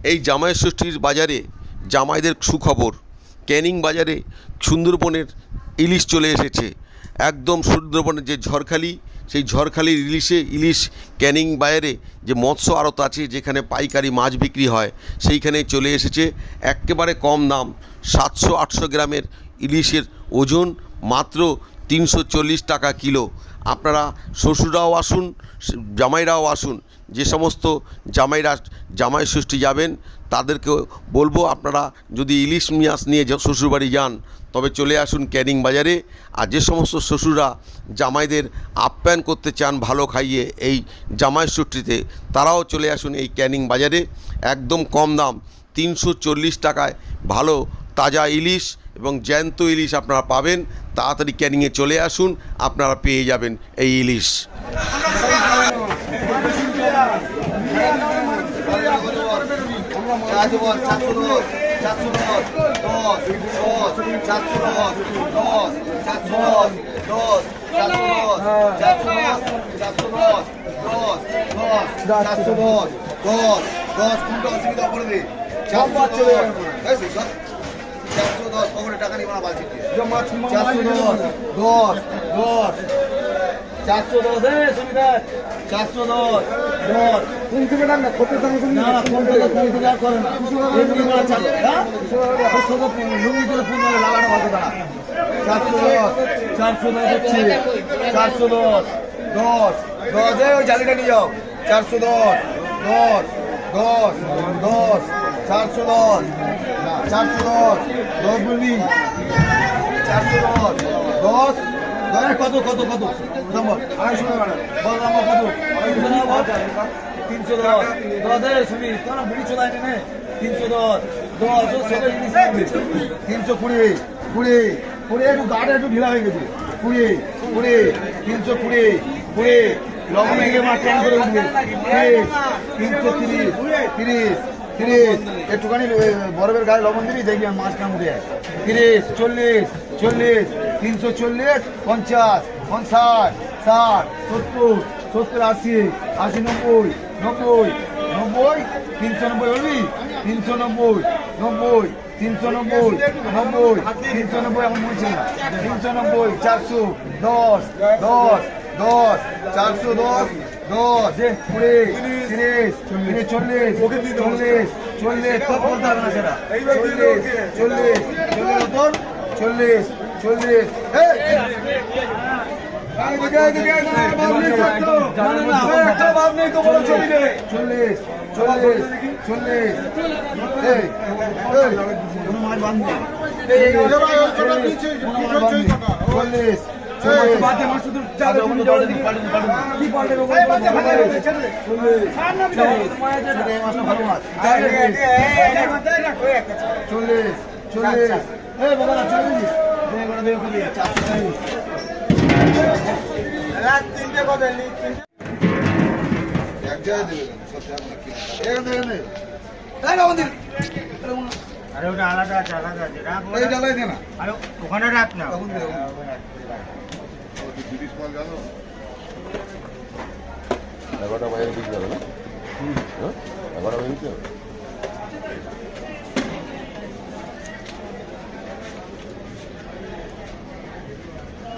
এই জামাই ষষ্ঠীর বাজারে জামাইদের সুখবর। ক্যানিং বাজারে সুন্দরবনের ইলিশ চলে এসেছে। একদম সুন্দরবনের যে ঝড়খালি, সেই ঝড়খালির ইলিশ ক্যানিং বাজারে যে মৎস্য আড়ত আছে, যেখানে পাইকারি মাছ বিক্রি হয়, সেইখানে চলে এসেছে। একেবারে কম দাম, 700-800 গ্রামের ইলিশের ওজন মাত্র 340 টাকা কিলো। আপনারা শ্বশুররাও আসুন, জামাইরাও আসুন। যে সমস্ত জামাইরা জামাই ষষ্ঠী যাবেন তাদেরকে বলবো, আপনারা যদি ইলিশ মাছ নিয়ে শ্বশুরবাড়ি যান তবে চলে আসুন ক্যানিং বাজারে। আর যে সমস্ত শ্বশুররা জামাইদের আপ্যায়ন করতে চান ভালো খাইয়ে এই জামাই ষষ্ঠীতে, তারাও চলে আসুন এই ক্যানিং বাজারে। একদম কম দাম, 340 টাকায় ভালো তাজা ইলিশ এবং জ্যান্ত ইলিশ আপনারা পাবেন। তাড়াতাড়ি ক্যানিংয়ে চলে আসুন, আপনারা পেয়ে যাবেন এই ইলিশ। টাকা নিয়ে 410 410 410 কোন থেকে ডাক না কত দাম কোন না কোন থেকে করে না এমনি বলা চালু হ্যাঁ সব লুঙ্গি করে ফোন লাগানো হবে না 410 হচ্ছে 410 10 10 ওই জালিটা নিয়ে যাও 410 10 10 10 410 410 10 বলবি 410 10 কত কত কত নম্বর 250 টাকা বল নম্বর কত 310 10 শুনি তোরা বুড়ি চলাই নে 310 10 320 20 একটু গাড়ি একটু ঢিলা হয়ে গেছে 20 320 20 লবণ থেকে মাছ ট্যান করে উঠবে 330 30 একটুখানি বরফের গায়ে লবণ দিবি, দেখবি মাছ না উঠে 30 40 40 340 50 50 60 70 70 80 80 90 90 90 390 বলবি 390 90 390 90 390 এখন বলছি না 390 400 10 10 10 410 10 20 30 40 40 40 তো বলতে হবে না সেটা 40 40 40 আরে ওটা আলাদা আছে আলাদা আছে রাখ ওই জ্বালাই দে না আরে ওখানে রাখ না তখন দে জিনিস মাল জানো 11টা বাইরে দিতে যাবে না হ্যাঁ 11টা বাইরে দিতে যাবে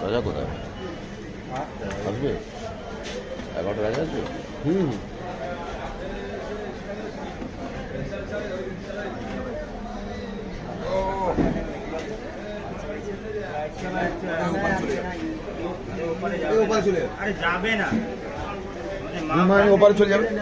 রাজা কোথায় আসবে 11টা রাজা আসবে ওপারে চলে যাবে না